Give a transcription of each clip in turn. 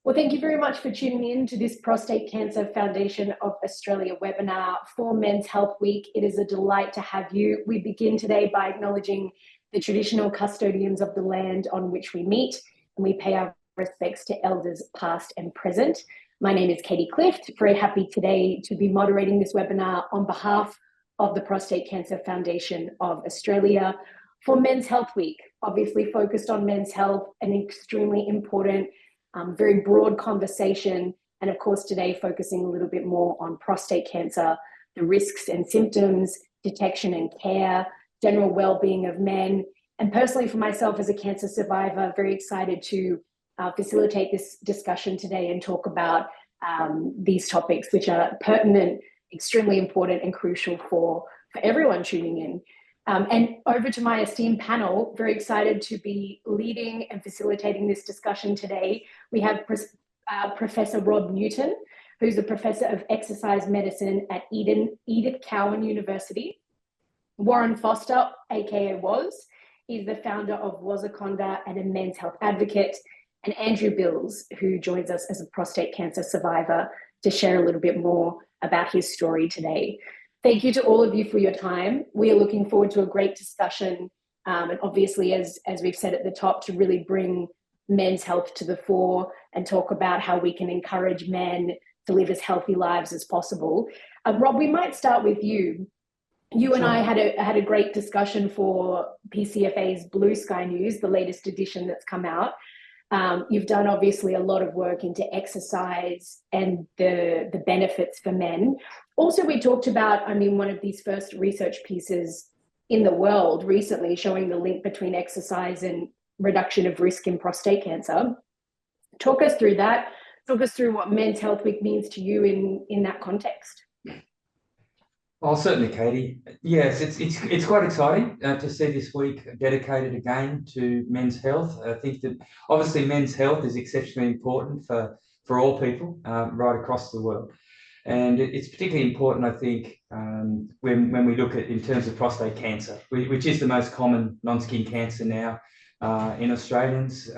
Well, thank you very much for tuning in to this Prostate Cancer Foundation of Australia webinar for Men's Health Week. It is a delight to have you. We begin today by acknowledging the traditional custodians of the land on which we meet, and we pay our respects to elders past and present. My name is Katie Clift. Very happy today to be moderating this webinar on behalf of the Prostate Cancer Foundation of Australia for Men's Health Week, obviously focused on men's health, an extremely important, very broad conversation. And of course, today focusing a little bit more on prostate cancer, the risks and symptoms, detection and care, general well-being of men. And personally for myself as a cancer survivor, very excited to facilitate this discussion today and talk about these topics, which are pertinent, extremely important and crucial for everyone tuning in. And over to my esteemed panel, very excited to be leading and facilitating this discussion today. We have Professor Rob Newton, who's a professor of exercise medicine at Edith Cowan University. Warren Foster, aka Woz, is the founder of WazaConda and a men's health advocate. And Andrew Bills, who joins us as a prostate cancer survivor to share a little bit more about his story today. Thank you to all of you for your time. We are looking forward to a great discussion. And obviously, as we've said at the top, to really bring men's health to the fore and talk about how we can encourage men to live as healthy lives as possible. Rob, we might start with you. You and I had a great discussion for PCFA's Blue Sky News, the latest edition that's come out. You've done obviously a lot of work into exercise and the benefits for men. Also, we talked about, one of these first research pieces in the world recently showing the link between exercise and reduction of risk in prostate cancer. Talk us through that. Talk us through what Men's Health Week means to you in that context. Oh, certainly, Katie. Yes, it's quite exciting to see this week dedicated again to men's health. I think that obviously men's health is exceptionally important for all people right across the world. And it's particularly important, I think, when we look at in terms of prostate cancer, which is the most common non-skin cancer now in Australians.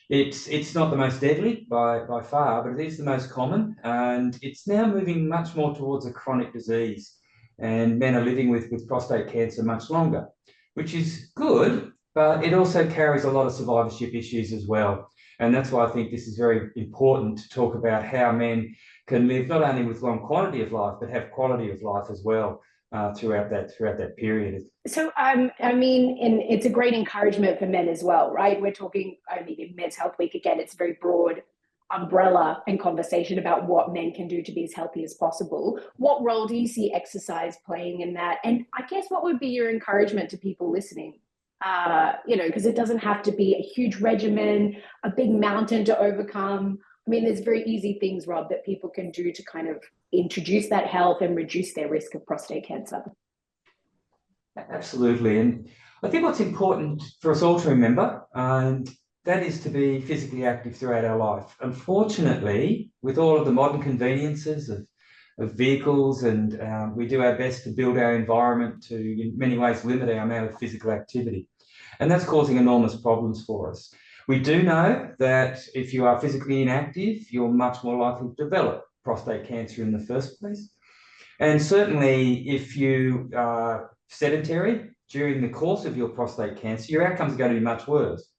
It's not the most deadly by far, but it is the most common, and it's now moving much more towards a chronic disease, and men are living with prostate cancer much longer, which is good, but it also carries a lot of survivorship issues as well. And that's why I think this is very important to talk about how men can live not only with long quantity of life, but have quality of life as well throughout that period. So, and it's a great encouragement for men as well, right? We're talking, in Men's Health Week, again, it's a very broad umbrella and conversation about what men can do to be as healthy as possible. What role do you see exercise playing in that? And I guess what would be your encouragement to people listening? Because it doesn't have to be a huge regimen, a big mountain to overcome. There's very easy things, Rob, that people can do to kind of introduce that health and reduce their risk of prostate cancer. Absolutely. And I think what's important for us all to remember, that is to be physically active throughout our life. Unfortunately, with all of the modern conveniences of vehicles, and we do our best to build our environment to, in many ways, limit our amount of physical activity. And that's causing enormous problems for us. We do know that if you are physically inactive, you're much more likely to develop prostate cancer in the first place. And certainly if you are sedentary during the course of your prostate cancer, your outcomes are going to be much worse.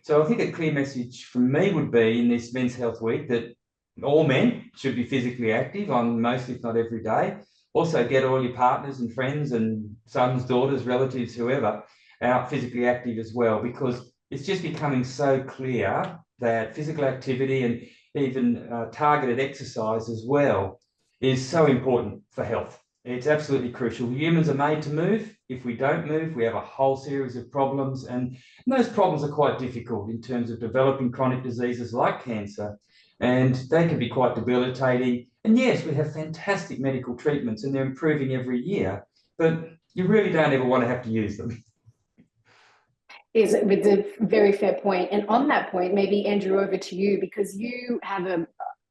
So I think a clear message from me would be in this Men's Health Week that all men should be physically active on most, if not every day. Also get all your partners and friends and sons, daughters, relatives, whoever, out physically active as well, because it's just becoming so clear that physical activity and even targeted exercise as well is so important for health. It's absolutely crucial. Humans are made to move. If we don't move, we have a whole series of problems, and those problems are quite difficult in terms of developing chronic diseases like cancer, and they can be quite debilitating. And yes, we have fantastic medical treatments and they're improving every year, but you really don't ever want to have to use them. It's a very fair point. And on that point, maybe Andrew, over to you, because you have,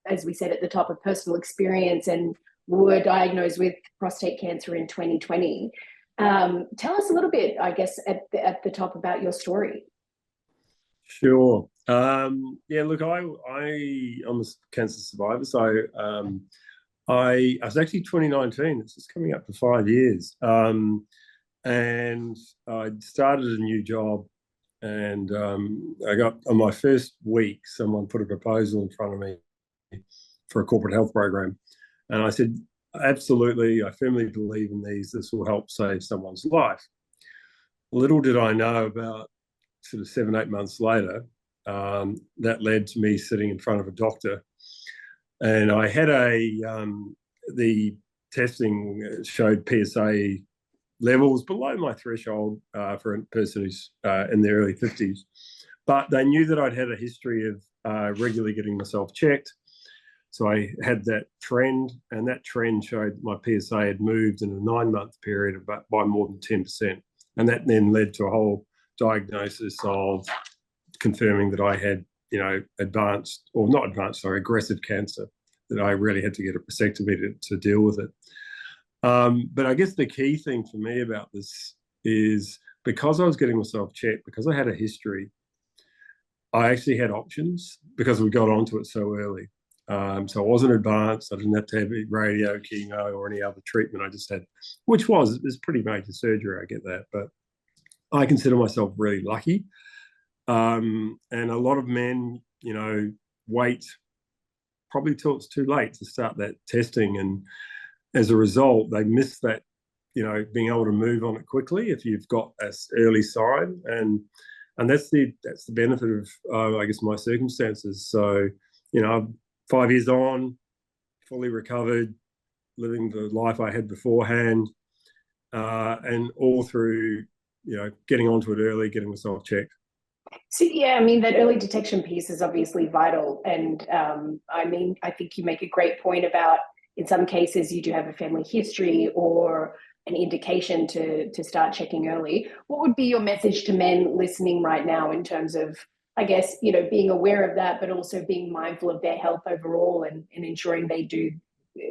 as we said at the top, a personal experience and were diagnosed with prostate cancer in 2020. Tell us a little bit, I guess, at the top about your story. Sure. Yeah, look, I'm a cancer survivor, so I was actually 2019. It's just coming up for 5 years, and I started a new job, and I got on my first week, someone put a proposal in front of me for a corporate health program, and I said, absolutely, I firmly believe in these. This will help save someone's life. Little did I know, about sort of 7, 8 months later, that led to me sitting in front of a doctor, and I had the testing showed PSA levels below my threshold for a person who's in their early 50s, but they knew that I'd had a history of regularly getting myself checked. So I had that trend, and that trend showed my PSA had moved in a 9-month period by more than 10%. And that then led to a whole diagnosis of confirming that I had, aggressive cancer, that I really had to get a prostatectomy to deal with it. But I guess the key thing for me about this is, because I was getting myself checked, because I had a history, I actually had options because we got onto it so early. So I wasn't advanced. I didn't have to have radio, chemo, or any other treatment. I just had, which was pretty major surgery, I get that. But I consider myself really lucky. And a lot of men, wait probably till it's too late to start that testing. And as a result, they miss that, being able to move on it quickly if you've got an early sign. And that's the benefit of, I guess, my circumstances. So, 5 years on, fully recovered, living the life I had beforehand, and all through, getting onto it early, getting myself checked. So, yeah, I mean, that early detection piece is obviously vital. And I think you make a great point about, in some cases, you do have a family history or an indication to start checking early. What would be your message to men listening right now in terms of, I guess, being aware of that, but also being mindful of their health overall and ensuring they do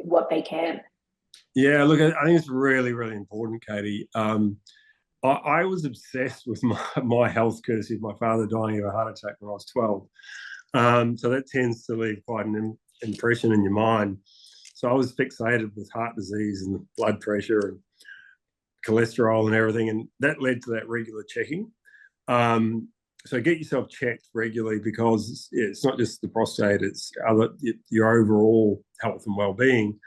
what they can? Yeah, look, I think it's really, really important, Katie. I was obsessed with my health courtesy of my father dying of a heart attack when I was 12. So that tends to leave quite an impression in your mind. So I was fixated with heart disease and blood pressure and cholesterol and everything, and that led to that regular checking. So get yourself checked regularly, because it's not just the prostate, it's your overall health and well-being.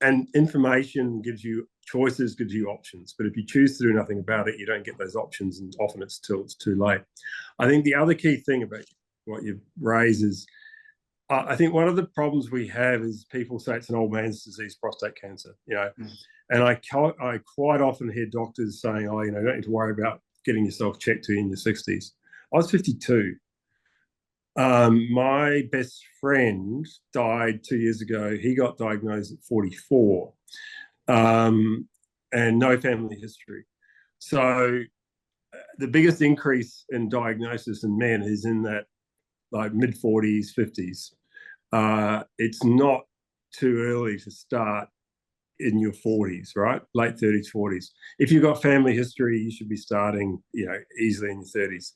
And information gives you choices, gives you options. But if you choose to do nothing about it, you don't get those options, and often it's too late. I think the other key thing about what you raise is, I think one of the problems we have is people say it's an old man's disease, prostate cancer, And I quite often hear doctors saying, oh, you don't need to worry about getting yourself checked till you're in your 60s. I was 52. My best friend died 2 years ago. He got diagnosed at 44, and no family history. So the biggest increase in diagnosis in men is in that mid 40s, 50s. It's not too early to start in your 40s, right? Late 30s, 40s. If you've got family history, you should be starting, easily in your 30s.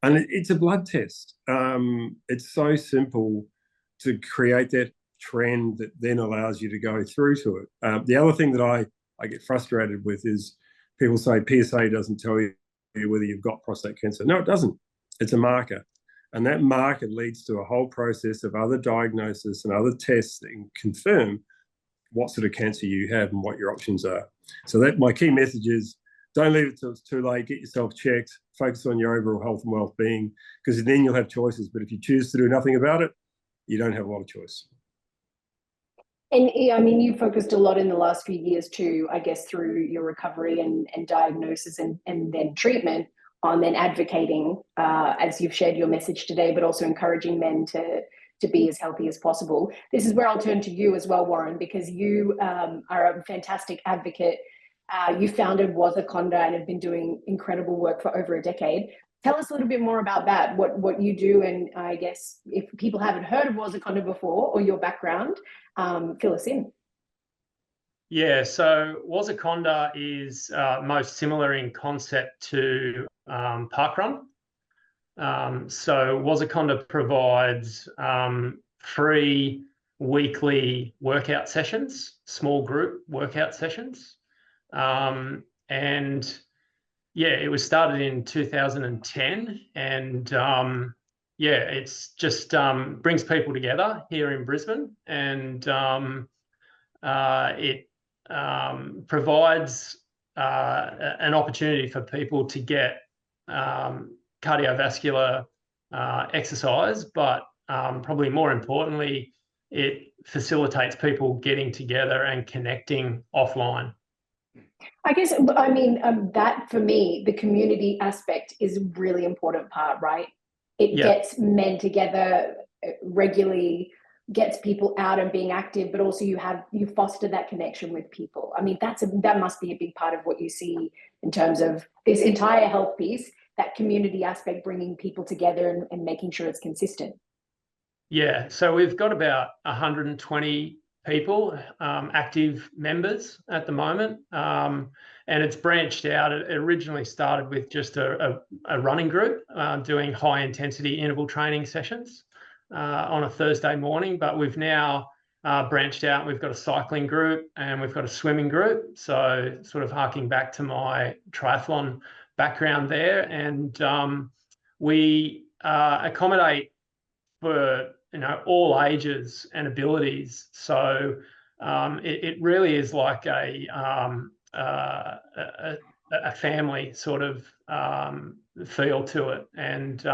And it's a blood test. It's so simple to create that trend that then allows you to go through to it. The other thing that I get frustrated with is people say PSA doesn't tell you whether you've got prostate cancer. No, it doesn't. It's a marker. And that marker leads to a whole process of other diagnosis and other tests that can confirm what sort of cancer you have and what your options are. So that my key message is, don't leave it till it's too late. Get yourself checked. Focus on your overall health and well-being, because then you'll have choices. But if you choose to do nothing about it, you don't have a lot of choice. And I mean, you focused a lot in the last few years too, I guess, through your recovery and diagnosis and then treatment, on then advocating, as you've shared your message today, but also encouraging men to be as healthy as possible. This is where I'll turn to you as well, Warren, because you are a fantastic advocate. You founded WazaConda and have been doing incredible work for over a decade. Tell us a little bit more about that, what you do, and I guess if people haven't heard of WazaConda before, or your background, fill us in. Yeah, so WazaConda is most similar in concept to parkrun. So WazaConda provides free weekly workout sessions, small group workout sessions. And yeah, it was started in 2010, and yeah, it's just brings people together here in Brisbane, and it provides an opportunity for people to get cardiovascular exercise, but probably more importantly, it facilitates people getting together and connecting offline. I guess, I mean, that for me, the community aspect is a really important part, right? It gets men together regularly, gets people out and being active, but also you foster that connection with people. I mean, that must be a big part of what you see in terms of this entire health piece, that community aspect, bringing people together and making sure it's consistent. Yeah, so we've got about 120 people, active members at the moment, and it's branched out. It originally started with just a running group doing high intensity interval training sessions on a Thursday morning, but we've now branched out. We've got a cycling group and we've got a swimming group, so sort of harking back to my triathlon background there, and we accommodate for all ages and abilities. So it really is like a family sort of feel to it. And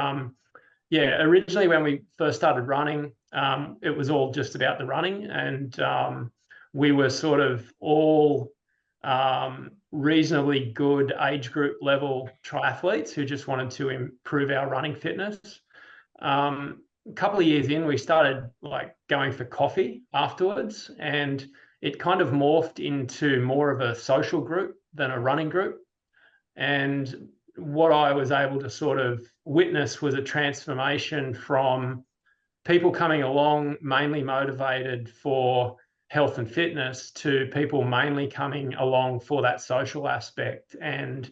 yeah, originally when we first started running, it was all just about the running, and we were sort of all reasonably good age group level triathletes who just wanted to improve our running fitness. A couple of years in, we started like going for coffee afterwards, and it kind of morphed into more of a social group than a running group. And what I was able to sort of witness was a transformation from people coming along mainly motivated for health and fitness to people mainly coming along for that social aspect. And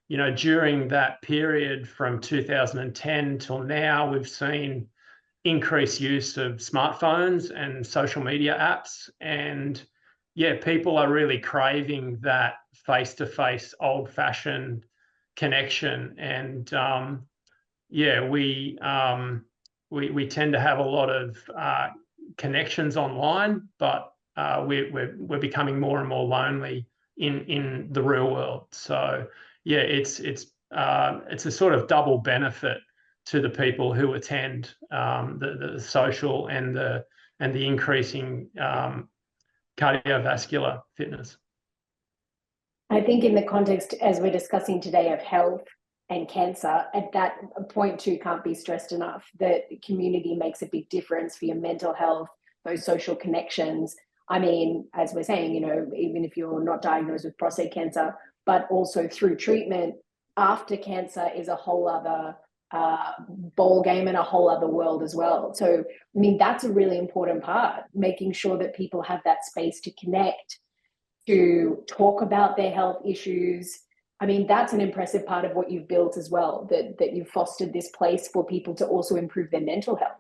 during that period from 2010 till now, we've seen increased use of smartphones and social media apps, and yeah, people are really craving that face-to-face old-fashioned connection. And yeah, we tend to have a lot of connections online, but we're becoming more and more lonely in the real world. So yeah, it's a sort of double benefit to the people who attend, the social and the increasing cardiovascular fitness. I think in the context, as we're discussing today, of health and cancer, at that point too can't be stressed enough that community makes a big difference for your mental health, those social connections. I mean, as we're saying, even if you're not diagnosed with prostate cancer, but also through treatment after cancer is a whole other ball game and a whole other world as well. So, I mean, that's a really important part, making sure that people have that space to connect, to talk about their health issues. I mean, that's an impressive part of what you've built as well, that you've fostered this place for people to also improve their mental health.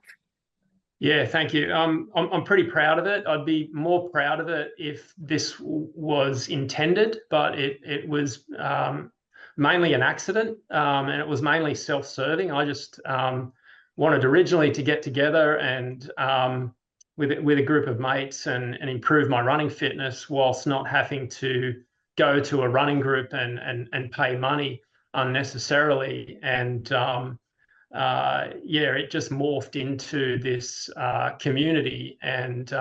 Yeah, thank you. I'm pretty proud of it. I'd be more proud of it if this was intended, but it was mainly an accident, and it was mainly self-serving. I just wanted originally to get together and with a group of mates and improve my running fitness whilst not having to go to a running group and pay money unnecessarily. And yeah, it just morphed into this community, and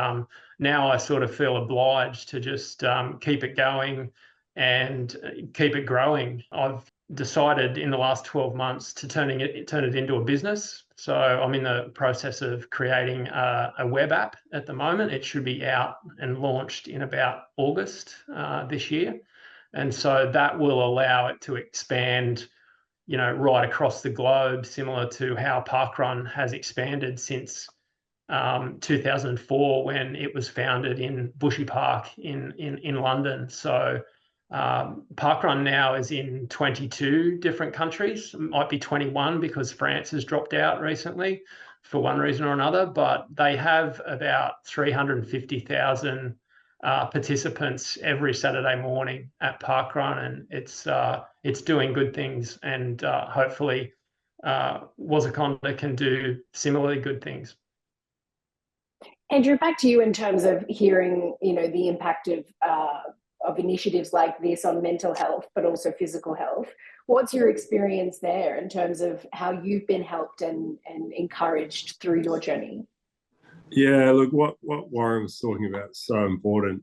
now I sort of feel obliged to just keep it going and keep it growing. I've decided in the last 12 months to turn it into a business. So I'm in the process of creating a web app at the moment. It should be out and launched in about August this year. And so that will allow it to expand, right across the globe, similar to how Parkrun has expanded since 2004 when it was founded in Bushy Park in London. So Parkrun now is in 22 different countries. It might be 21 because France has dropped out recently for one reason or another, but they have about 350,000 participants every Saturday morning at Parkrun, and it's doing good things, and hopefully WazaConda can do similarly good things. Andrew, back to you in terms of hearing, the impact of initiatives like this on mental health, but also physical health. What's your experience there in terms of how you've been helped and encouraged through your journey? Yeah, look, what Warren was talking about is so important.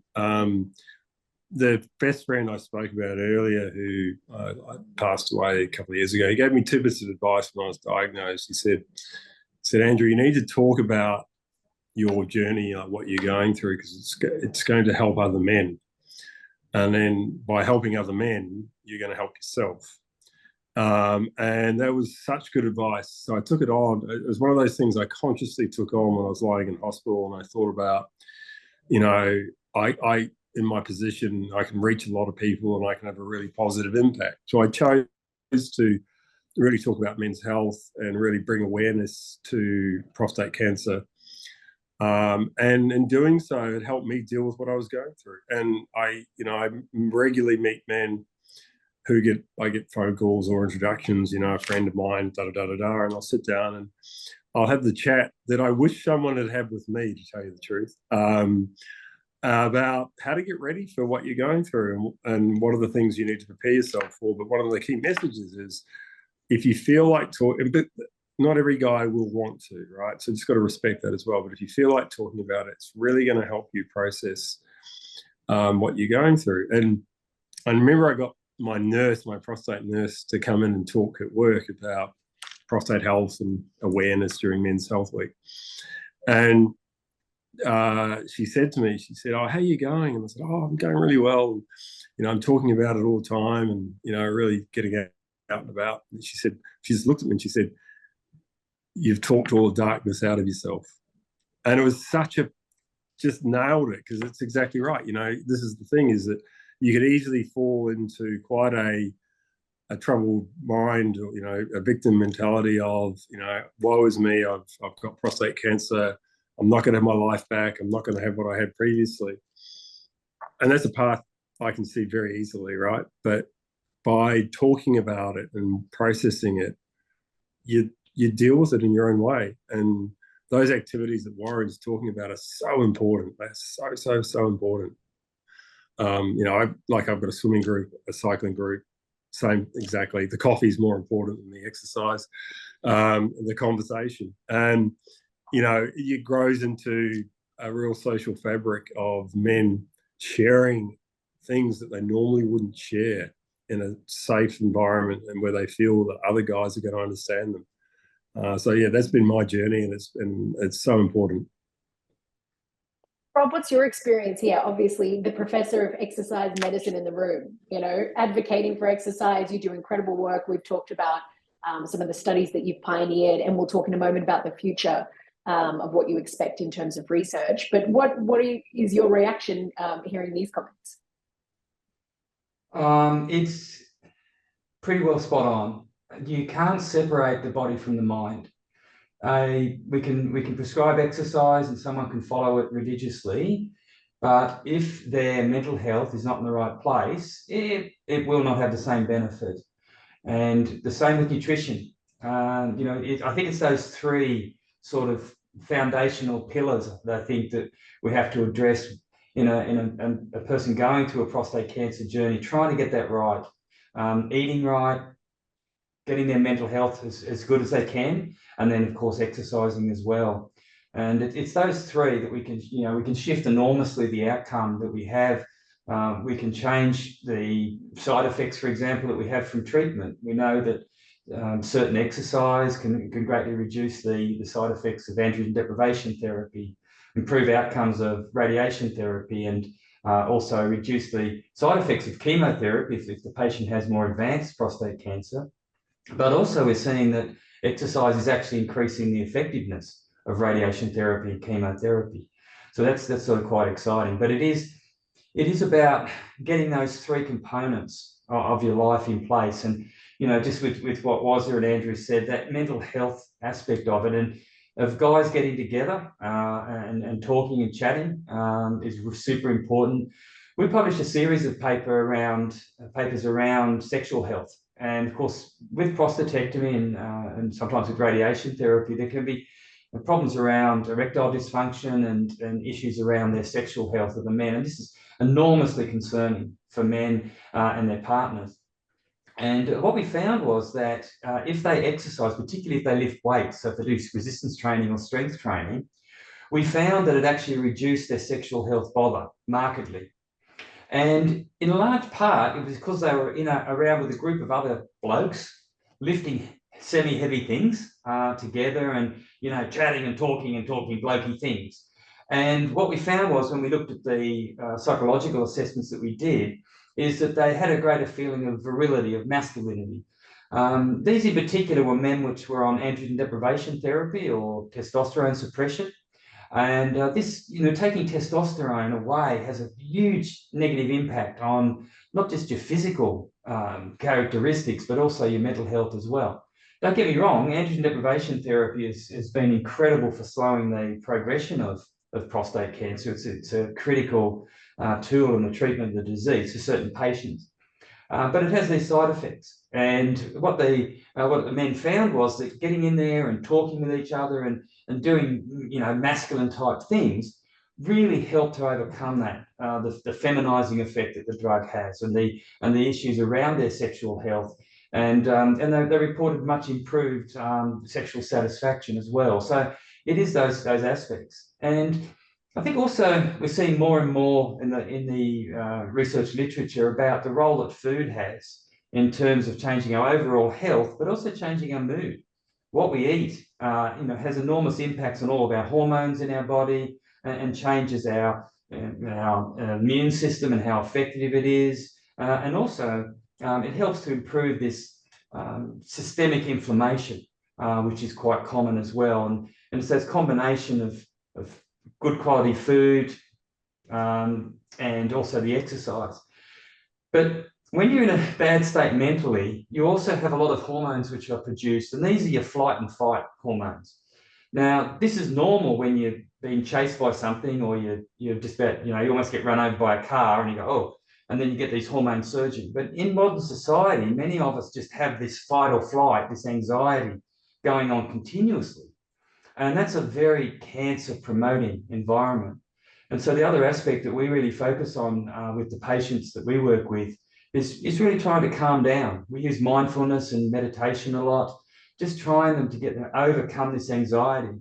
The best friend I spoke about earlier, who I passed away a couple of years ago, he gave me 2 bits of advice when I was diagnosed. He said, Andrew, you need to talk about your journey, what you're going through, because it's going to help other men. And then by helping other men, you're going to help yourself. And that was such good advice. So I took it on. It was one of those things I consciously took on when I was lying in hospital, and I thought about, I in my position, I can reach a lot of people and I can have a really positive impact. So I chose to really talk about men's health and really bring awareness to prostate cancer. And in doing so, it helped me deal with what I was going through. And I regularly meet men who I get phone calls or introductions, a friend of mine, and I'll sit down and I'll have the chat that I wish someone had with me, to tell you the truth, about how to get ready for what you're going through and what are the things you need to prepare yourself for. But one of the key messages is, if you feel like talking, but not every guy will want to, right? So just got to respect that as well. But if you feel like talking about it, it's really going to help you process what you're going through. And I remember I got my prostate nurse, to come in and talk at work about prostate health and awareness during Men's Health Week. And she said to me, oh, how are you going? And I said, oh, I'm going really well. I'm talking about it all the time and, really getting out and about. And she just looked at me and she said, you've talked all the darkness out of yourself. And it was just nailed it, because it's exactly right. This is the thing, is that you could easily fall into quite a troubled mind, or, a victim mentality of, woe is me, I've got prostate cancer. I'm not going to have my life back. I'm not going to have what I had previously. And that's a path I can see very easily, right? But by talking about it and processing it, you deal with it in your own way. And those activities that Warren's talking about are so important. They're so important. I've got a swimming group, a cycling group, same exactly. The coffee is more important than the exercise, the conversation. And, it grows into a real social fabric of men sharing things that they normally wouldn't share in a safe environment, and where they feel that other guys are going to understand them. That's been my journey, and it's so important. Rob, what's your experience here? Obviously, the professor of exercise medicine in the room, advocating for exercise. You do incredible work. We've talked about some of the studies that you've pioneered, and we'll talk in a moment about the future of what you expect in terms of research. But what is your reaction hearing these comments? It's pretty well spot on. You can't separate the body from the mind. We can prescribe exercise and someone can follow it religiously, but if their mental health is not in the right place, it will not have the same benefit. And the same with nutrition. I think it's those 3 sort of foundational pillars that I think that we have to address in a person going through a prostate cancer journey, trying to get that right, eating right, getting their mental health as good as they can, and then of course exercising as well. And it's those 3 that we can shift enormously the outcome that we have. We can change the side effects, for example, that we have from treatment. We know that certain exercise can greatly reduce the side effects of androgen deprivation therapy, improve outcomes of radiation therapy, and also reduce the side effects of chemotherapy if the patient has more advanced prostate cancer. But also we're seeing that exercise is actually increasing the effectiveness of radiation therapy and chemotherapy. So that's sort of quite exciting. But it is, it is about getting those three components of your life in place. And, you know, just with what Waza and Andrew said, that mental health aspect of it, and of guys getting together and talking and chatting is super important. We published a series of papers around sexual health. And of course, with prostatectomy and sometimes with radiation therapy, there can be problems around erectile dysfunction and issues around their sexual health of the men. And this is enormously concerning for men and their partners. And what we found was that if they exercise, particularly if they lift weights, so if they do resistance training or strength training, we found that it actually reduced their sexual health bother markedly. And in large part, it was because they were around with a group of other blokes lifting semi-heavy things together and, you know, chatting and talking blokey things. And what we found was, when we looked at the psychological assessments that we did, is that they had a greater feeling of virility, of masculinity. These in particular were men which were on androgen deprivation therapy or testosterone suppression. And this, you know, taking testosterone away has a huge negative impact on not just your physical characteristics, but also your mental health as well. Don't get me wrong, androgen deprivation therapy has been incredible for slowing the progression of prostate cancer. It's a critical tool in the treatment of the disease for certain patients. But it has these side effects. And what the men found was that getting in there and talking with each other and doing, you know, masculine type things really helped to overcome that, the feminizing effect that the drug has, and the issues around their sexual health. And they reported much improved sexual satisfaction as well. So it is those aspects. And I think also we're seeing more and more in the research literature about the role that food has in terms of changing our overall health, but also changing our mood. What we eat, you know, has enormous impacts on all of our hormones in our body, and changes our immune system and how effective it is, and also it helps to improve this systemic inflammation, which is quite common as well. And it's this combination of good quality food and also the exercise. But when you're in a bad state mentally, you also have a lot of hormones which are produced, and these are your flight and fight hormones. Now, this is normal when you're being chased by something, or you're just about, you know, you almost get run over by a car and you go, oh, and then you get these hormones surging. But in modern society, many of us just have this fight or flight, this anxiety going on continuously. And that's a very cancer-promoting environment. And so the other aspect that we really focus on with the patients that we work with is really trying to calm down. We use mindfulness and meditation a lot, just trying them to get them overcome this anxiety.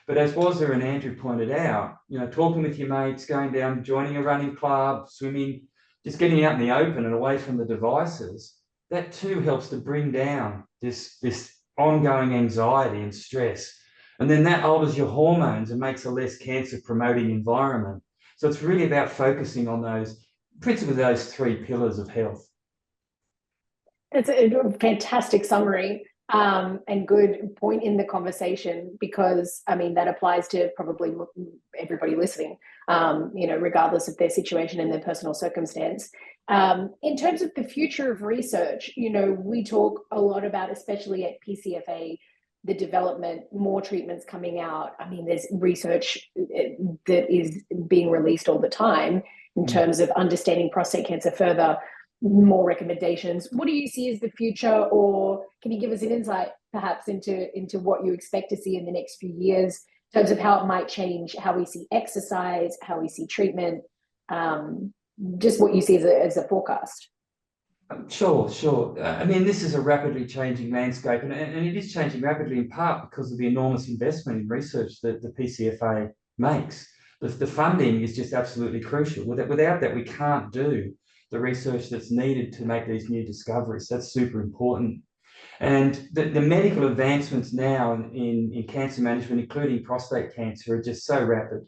But as Waza and Andrew pointed out, you know, talking with your mates, going down, joining a running club, swimming, just getting out in the open and away from the devices, that too helps to bring down this ongoing anxiety and stress. And then that alters your hormones and makes a less cancer-promoting environment. So it's really about focusing on principally those three pillars of health. It's a fantastic summary and good point in the conversation, because, I mean, that applies to probably everybody listening, you know, regardless of their situation and their personal circumstance. In terms of the future of research, you know, we talk a lot about, especially at PCFA, the development, more treatments coming out. I mean, there's research that is being released all the time in terms of understanding prostate cancer further, more recommendations. What do you see as the future, or can you give us an insight perhaps into what you expect to see in the next few years in terms of how it might change how we see exercise, how we see treatment, just what you see as a forecast? Sure. I mean, this is a rapidly changing landscape, and it is changing rapidly in part because of the enormous investment in research that the PCFA makes. The funding is just absolutely crucial. Without that, we can't do the research that's needed to make these new discoveries. That's super important. And the medical advancements now in cancer management, including prostate cancer, are just so rapid.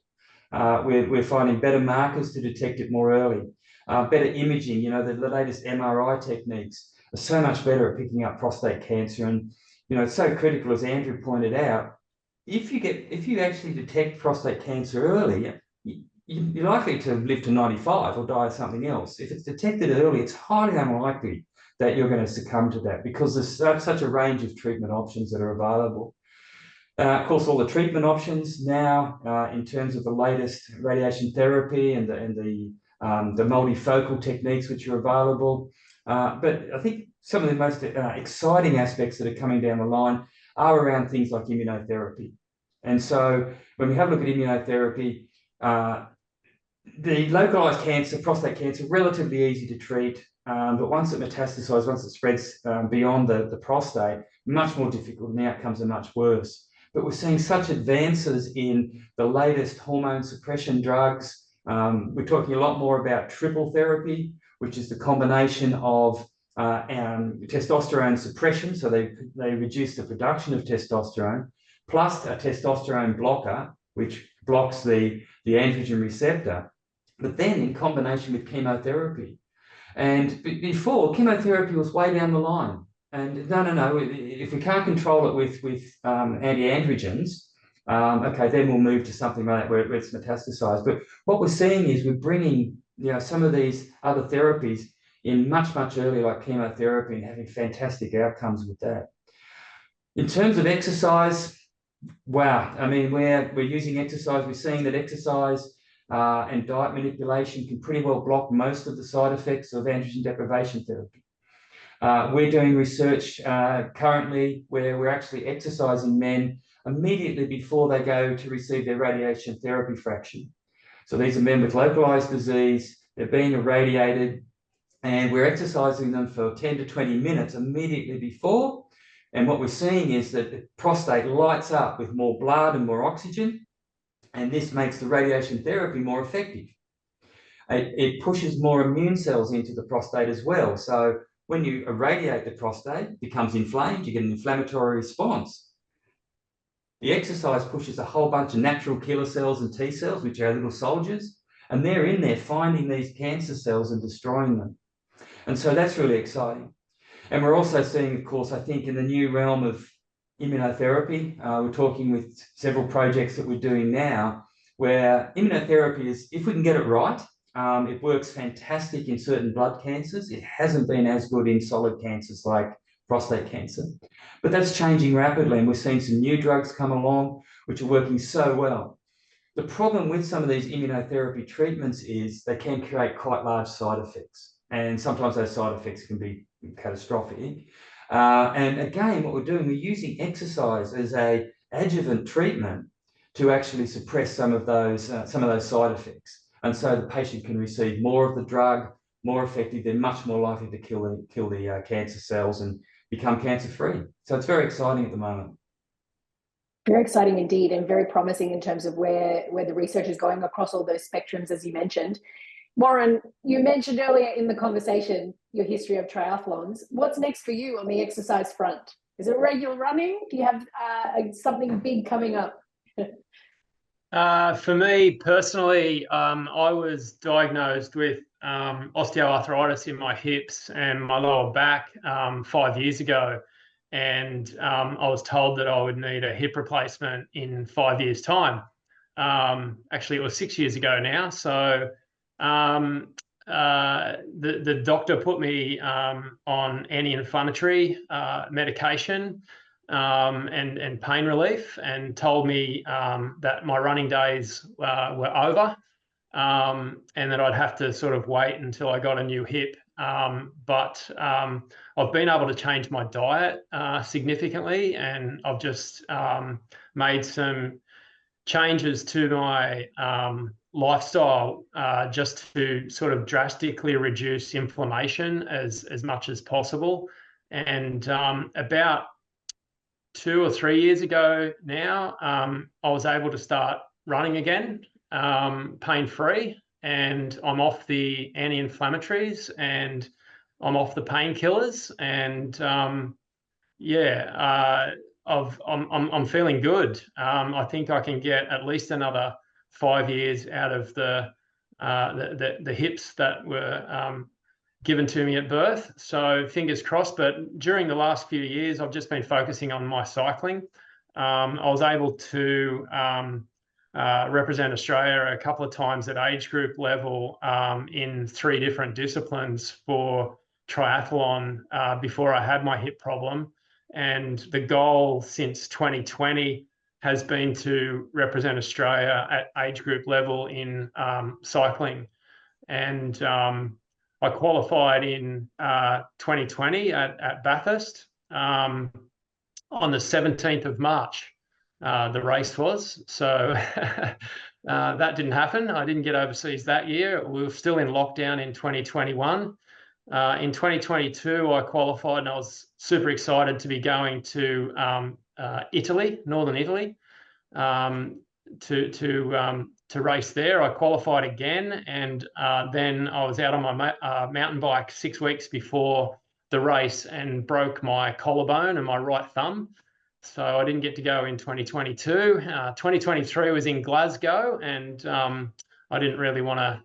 We're finding better markers to detect it more early. Better imaging, you know, the latest MRI techniques are so much better at picking up prostate cancer. And, you know, it's so critical, as Andrew pointed out, if you actually detect prostate cancer early, you're likely to live to 95 or die of something else. If it's detected early, it's highly unlikely that you're going to succumb to that because there's such a range of treatment options that are available. Of course, all the treatment options now, in terms of the latest radiation therapy and the multifocal techniques which are available. But I think some of the most exciting aspects that are coming down the line are around things like immunotherapy. And so when we have a look at immunotherapy, the localized cancer, prostate cancer, relatively easy to treat, but once it metastasizes, once it spreads beyond the prostate, much more difficult and the outcomes are much worse. But we're seeing such advances in the latest hormone suppression drugs. We're talking a lot more about triple therapy, which is the combination of testosterone suppression, so they reduce the production of testosterone, plus a testosterone blocker, which blocks the androgen receptor, but then in combination with chemotherapy. And before, chemotherapy was way down the line. And no, if we can't control it with anti-androgens, okay, then we'll move to something like that where it's metastasized. But what we're seeing is we're bringing, some of these other therapies in much earlier, like chemotherapy, and having fantastic outcomes with that. In terms of exercise, wow, I mean, we're using exercise. We're seeing that exercise and diet manipulation can pretty well block most of the side effects of androgen deprivation therapy. We're doing research currently where we're actually exercising men immediately before they go to receive their radiation therapy fraction. So these are men with localized disease, they're being irradiated, and we're exercising them for 10 to 20 minutes immediately before. And what we're seeing is that the prostate lights up with more blood and more oxygen, and this makes the radiation therapy more effective. It pushes more immune cells into the prostate as well. So when you irradiate the prostate, it becomes inflamed, you get an inflammatory response. The exercise pushes a whole bunch of natural killer cells and T cells, which are little soldiers, and they're in there finding these cancer cells and destroying them. And so that's really exciting. And we're also seeing, of course, I think in the new realm of immunotherapy, we're talking with several projects that we're doing now, where immunotherapy is, if we can get it right, it works fantastic in certain blood cancers. It hasn't been as good in solid cancers like prostate cancer. But that's changing rapidly, and we're seeing some new drugs come along, which are working so well. The problem with some of these immunotherapy treatments is they can create quite large side effects. And sometimes those side effects can be catastrophic. And again, what we're doing, we're using exercise as an adjuvant treatment to actually suppress some of those side effects. And so the patient can receive more of the drug, more effective. They're much more likely to kill the cancer cells and become cancer-free. So it's very exciting at the moment. Very exciting indeed, and very promising in terms of where the research is going across all those spectrums, as you mentioned. Warren, you mentioned earlier in the conversation your history of triathlons. What's next for you on the exercise front? Is it regular running? Do you have something big coming up? For me personally, I was diagnosed with osteoarthritis in my hips and my lower back 5 years ago. And I was told that I would need a hip replacement in 5 years' time. Actually, it was 6 years ago now. So the doctor put me on anti-inflammatory medication and pain relief, and told me that my running days were over, and that I'd have to sort of wait until I got a new hip. But I've been able to change my diet significantly, and I've just made some changes to my lifestyle just to sort of drastically reduce inflammation as much as possible. And about 2 or 3 years ago now, I was able to start running again, pain-free, and I'm off the anti-inflammatories and I'm off the painkillers, and I'm feeling good. I think I can get at least another 5 years out of the hips that were given to me at birth. So fingers crossed. But during the last few years, I've just been focusing on my cycling. I was able to represent Australia a couple of times at age group level in 3 different disciplines for triathlon before I had my hip problem. And the goal since 2020 has been to represent Australia at age group level in cycling. And I qualified in 2020 at Bathurst on the 17th of March. The race was. So that didn't happen. I didn't get overseas that year. We were still in lockdown in 2021. In 2022, I qualified and I was super excited to be going to Italy, northern Italy, to race there. I qualified again, and then I was out on my mountain bike 6 weeks before the race and broke my collarbone and my right thumb. So I didn't get to go in 2022. 2023 was in Glasgow, and I didn't really want to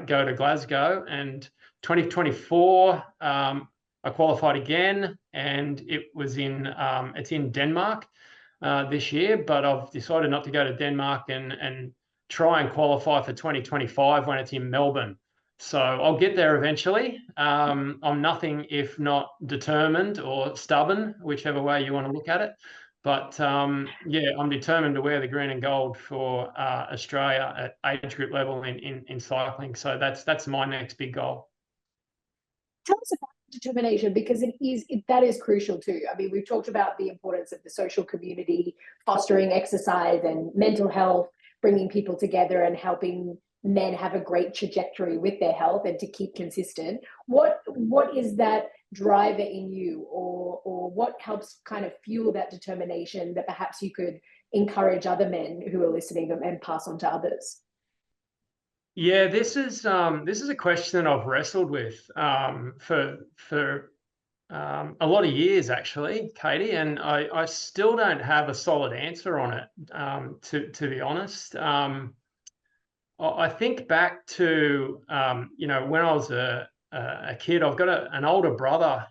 go to Glasgow. And 2024, I qualified again, and it's in Denmark this year. But I've decided not to go to Denmark and try and qualify for 2025 when it's in Melbourne. So I'll get there eventually. I'm nothing if not determined or stubborn, whichever way you want to look at it. But yeah, I'm determined to wear the green and gold for Australia at age group level in cycling. So that's my next big goal. Tell us about determination, because that is crucial too. I mean, we've talked about the importance of the social community, fostering exercise and mental health, bringing people together and helping men have a great trajectory with their health and to keep consistent. What is that driver in you, or what helps kind of fuel that determination that perhaps you could encourage other men who are listening and pass on to others? Yeah, this is a question that I've wrestled with for a lot of years, actually, Katie, and I still don't have a solid answer on it, to be honest. I think back to when I was a kid. I've got an older brother,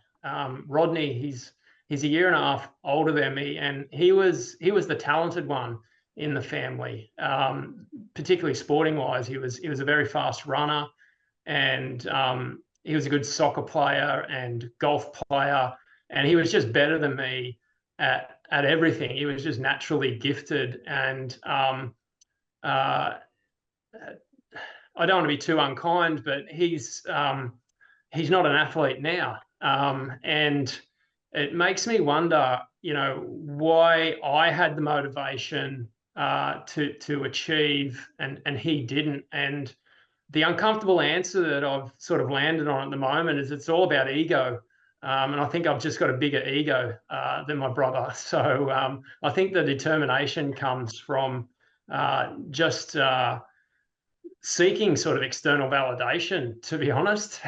Rodney. He's a year and a half older than me, and he was the talented one in the family, particularly sporting wise. He was a very fast runner, and he was a good soccer player and golf player, and he was just better than me at everything. He was just naturally gifted, and I don't want to be too unkind, but he's not an athlete now, and it makes me wonder, why I had the motivation to achieve and he didn't. And the uncomfortable answer that I've sort of landed on at the moment is it's all about ego. And I think I've just got a bigger ego than my brother. So I think the determination comes from just seeking sort of external validation, to be honest.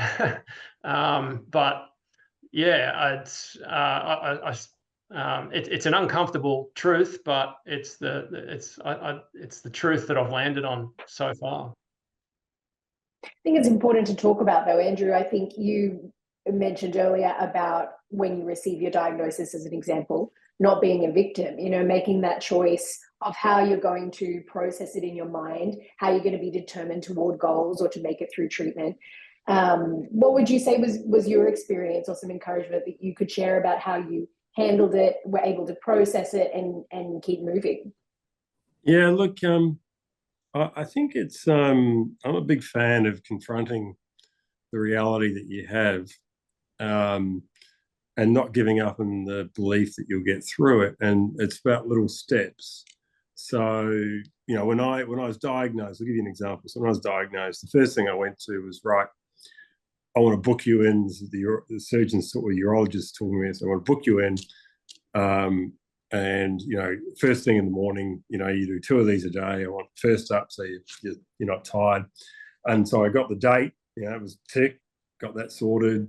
But yeah, it's an uncomfortable truth, but it's the truth that I've landed on so far. I think it's important to talk about, though, Andrew. I think you mentioned earlier about when you receive your diagnosis, as an example, not being a victim, making that choice of how you're going to process it in your mind, how you're going to be determined toward goals or to make it through treatment. What would you say was your experience, or some encouragement that you could share about how you handled it, were able to process it and keep moving? Yeah, look, I think it's, I'm a big fan of confronting the reality that you have, and not giving up in the belief that you'll get through it. And it's about little steps. So, when I was diagnosed, I'll give you an example. So when I was diagnosed, the first thing I went to was, right, I want to book you in. The surgeons or urologists told me, so I want to book you in. And, first thing in the morning, you do 2 of these a day. I want first up, so you're not tired. And so I got the date, it was tick, got that sorted,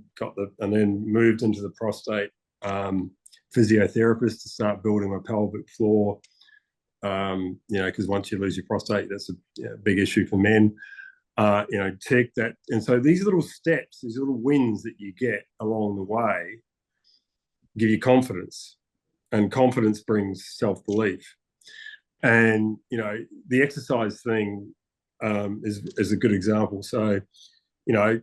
and then moved into the prostate physiotherapist to start building my pelvic floor. Because once you lose your prostate, that's a big issue for men. Tick that. And so these little steps, these little wins that you get along the way give you confidence, and confidence brings self-belief. And, you know, the exercise thing is a good example. So, you know,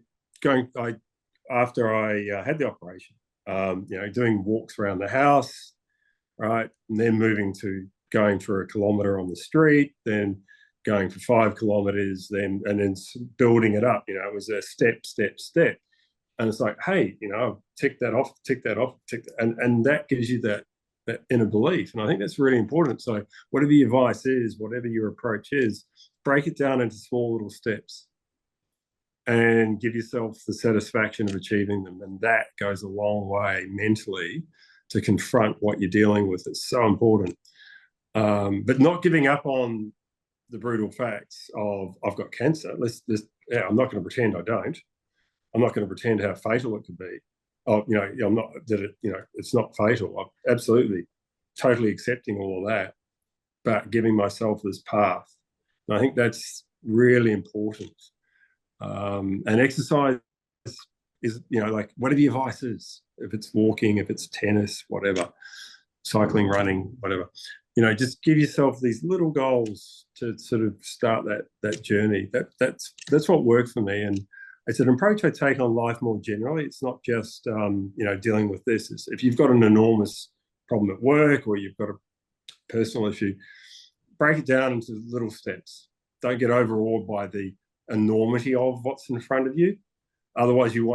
after I had the operation, you know, doing walks around the house, right, and then moving to going for a kilometre on the street, then going for 5 kilometres, and then building it up. You know, it was a step. And it's like, hey, you know, tick that off, and that gives you that inner belief. And I think that's really important. So whatever your advice is, whatever your approach is, break it down into small little steps and give yourself the satisfaction of achieving them. And that goes a long way mentally to confront what you're dealing with. It's so important. But not giving up on the brutal facts of, I've got cancer. I'm not going to pretend I don't. I'm not going to pretend how fatal it could be. Oh, you know, I'm not that it, you know, it's not fatal. I'm absolutely, totally accepting all of that, but giving myself this path. And I think that's really important. And exercise is, you know, like whatever your vice is, if it's walking, if it's tennis, whatever, cycling, running, whatever, you know, just give yourself these little goals to sort of start that journey. That's what worked for me. And it's an approach I take on life more generally. It's not just, you know, dealing with this. If you've got an enormous problem at work or you've got a personal issue, break it down into little steps. Don't get overawed by the enormity of what's in front of you. Otherwise, you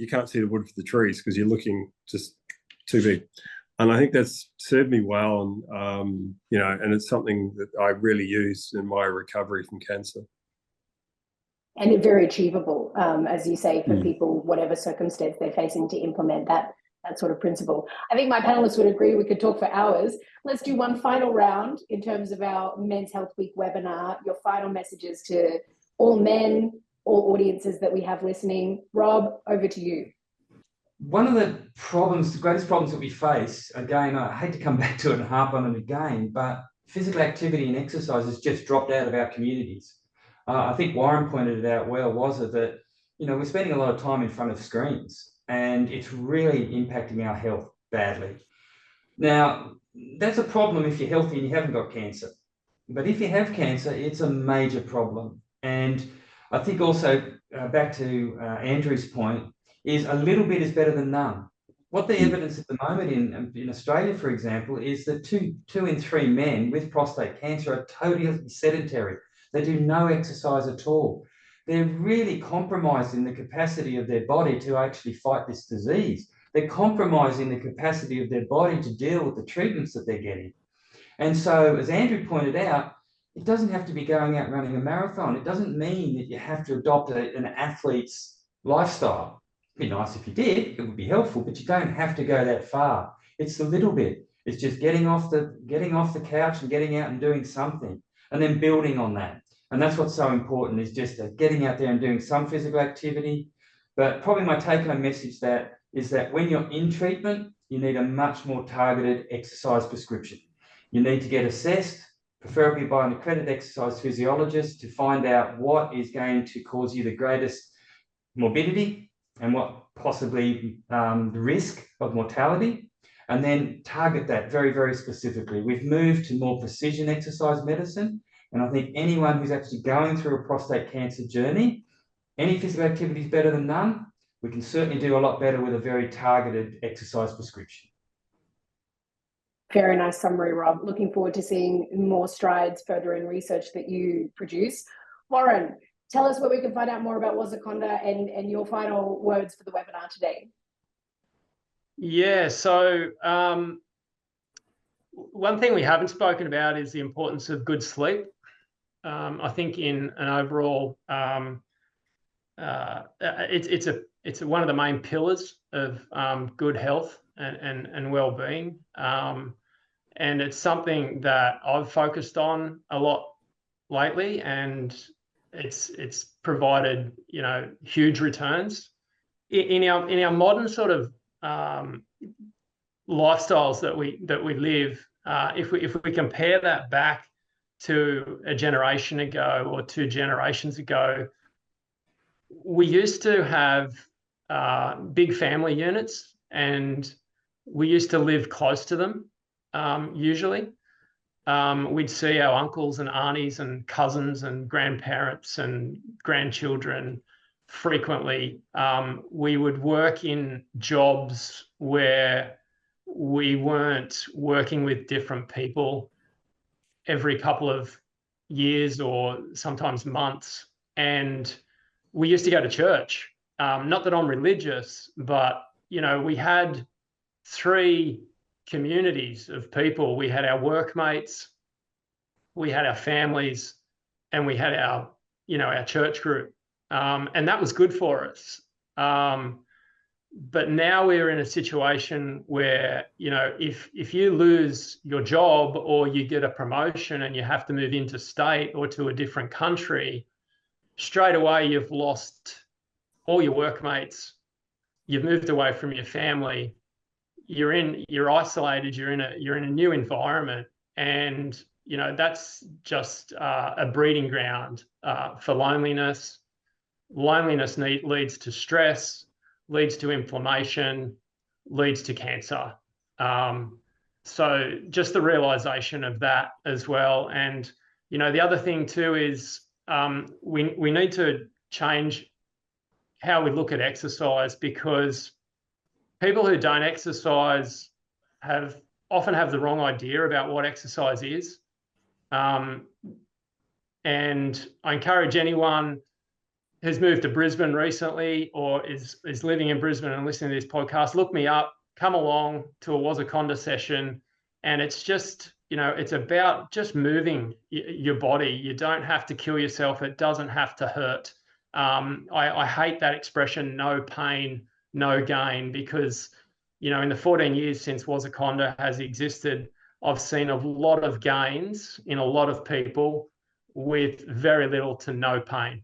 can't see the wood for the trees because you're looking just too big. And I think that's served me well. And, you know, and it's something that I really use in my recovery from cancer. And it's very achievable, as you say, for people, whatever circumstance they're facing, to implement that sort of principle. I think my panelists would agree. We could talk for hours. Let's do one final round in terms of our Men's Health Week webinar. Your final messages to all men, all audiences that we have listening. Rob, over to you. One of the greatest problems that we face, again, I hate to come back to it and harp on it again, but physical activity and exercise has just dropped out of our communities. I think Warren pointed it out well, was it, that, you know, we're spending a lot of time in front of screens and it's really impacting our health badly. Now, that's a problem if you're healthy and you haven't got cancer. But if you have cancer, it's a major problem. And I think also, back to Andrew's point, is a little bit is better than none. What the evidence at the moment in Australia, for example, is that two in 3 men with prostate cancer are totally sedentary. They do no exercise at all. They're really compromising the capacity of their body to actually fight this disease. They're compromising the capacity of their body to deal with the treatments that they're getting. And so, as Andrew pointed out, it doesn't have to be going out and running a marathon. It doesn't mean that you have to adopt an athlete's lifestyle. It'd be nice if you did, it would be helpful, but you don't have to go that far. It's a little bit. It's just getting off the couch and getting out and doing something, and then building on that. And that's what's so important, is just getting out there and doing some physical activity. But probably my take-home message is that when you're in treatment, you need a much more targeted exercise prescription. You need to get assessed, preferably by an accredited exercise physiologist, to find out what is going to cause you the greatest morbidity and what possibly the risk of mortality, and then target that very, very specifically. We've moved to more precision exercise medicine, and I think anyone who's actually going through a prostate cancer journey, any physical activity is better than none. We can certainly do a lot better with a very targeted exercise prescription. Very nice summary, Rob. Looking forward to seeing more strides further in research that you produce. Warren, tell us where we can find out more about WazaConda and your final words for the webinar today. Yeah, so one thing we haven't spoken about is the importance of good sleep. I think in an overall, it's one of the main pillars of good health and well-being. And it's something that I've focused on a lot lately, and it's provided, you know, huge returns in our modern sort of lifestyles that we live. If we compare that back to a generation ago or 2 generations ago, we used to have big family units, and we used to live close to them, usually. we'd see our uncles and aunties and cousins and grandparents and grandchildren frequently. We would work in jobs where we weren't working with different people every couple of years or sometimes months. And we used to go to church. Not that I'm religious, but, you know, we had 3 communities of people. We had our workmates, we had our families, and we had our, you know, our church group. And that was good for us. But now we're in a situation where, you know, if you lose your job or you get a promotion and you have to move interstate or to a different country, straight away you've lost all your workmates, you've moved away from your family, you're isolated, you're in a new environment, and you know that's just a breeding ground for loneliness. Loneliness leads to stress, leads to inflammation, leads to cancer. So just the realization of that as well. And you know the other thing too is we need to change how we look at exercise, because people who don't exercise often have the wrong idea about what exercise is. And I encourage anyone who's moved to Brisbane recently or is living in Brisbane and listening to this podcast, look me up, come along to a WazaConda session. And it's just, you know, it's about just moving your body. You don't have to kill yourself. It doesn't have to hurt. I hate that expression, no pain, no gain, because, you know, in the 14 years since WazaConda has existed, I've seen a lot of gains in a lot of people with very little to no pain.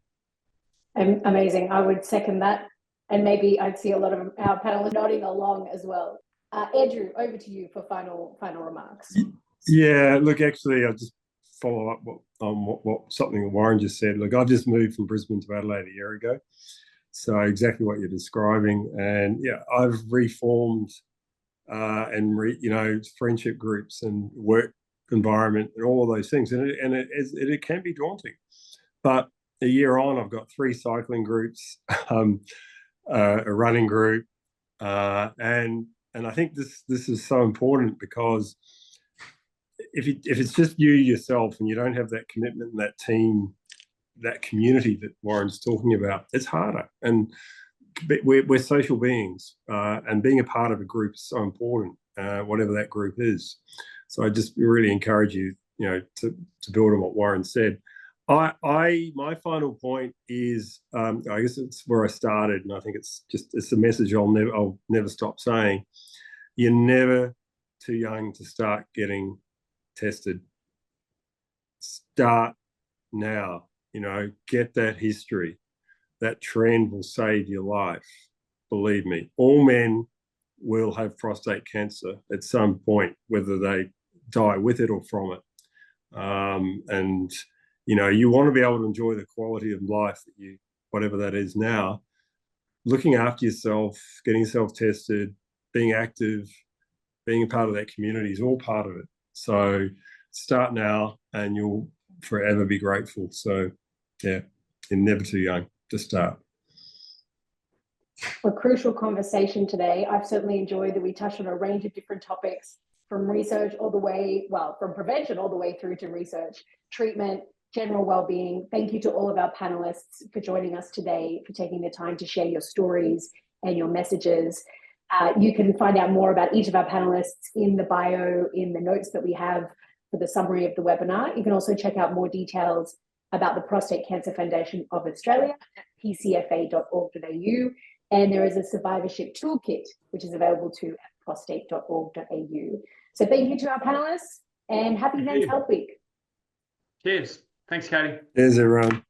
Amazing. I would second that. And maybe I'd see a lot of our panelists nodding along as well. Andrew, over to you for final remarks. Yeah, look, actually, I'll just follow up what something that Warren just said. Look, I've just moved from Brisbane to Adelaide a year ago. So exactly what you're describing. And yeah, I've reformed you know, friendship groups and work environment and all of those things. And it can be daunting. But a year on, I've got 3 cycling groups, a running group. And I think this is so important, because if it's just you yourself and you don't have that commitment and that team, that community that Warren's talking about, it's harder. And we're social beings, and being a part of a group is so important, whatever that group is. So I just really encourage you, you know, to build on what Warren said. My final point is, I guess it's where I started, and I think it's a message I'll never stop saying. You're never too young to start getting tested. Start now. You know, get that history. That trend will save your life. Believe me, all men will have prostate cancer at some point, whether they die with it or from it. And you know, you want to be able to enjoy the quality of life that you, whatever that is now, looking after yourself, getting yourself tested, being active, being a part of that community is all part of it. So start now and you'll forever be grateful. So yeah, you're never too young to start. A crucial conversation today. I've certainly enjoyed that we touched on a range of different topics, from research all the way, well, from prevention all the way through to research, treatment, general well-being. Thank you to all of our panelists for joining us today, for taking the time to share your stories and your messages. You can find out more about each of our panelists in the bio, in the notes that we have for the summary of the webinar. You can also check out more details about the Prostate Cancer Foundation of Australia at pcfa.org.au. And there is a survivorship toolkit, which is available too at prostate.org.au. So thank you to our panelists, and happy Men's Health Week. Cheers. Thanks, Katie. Cheers, everyone.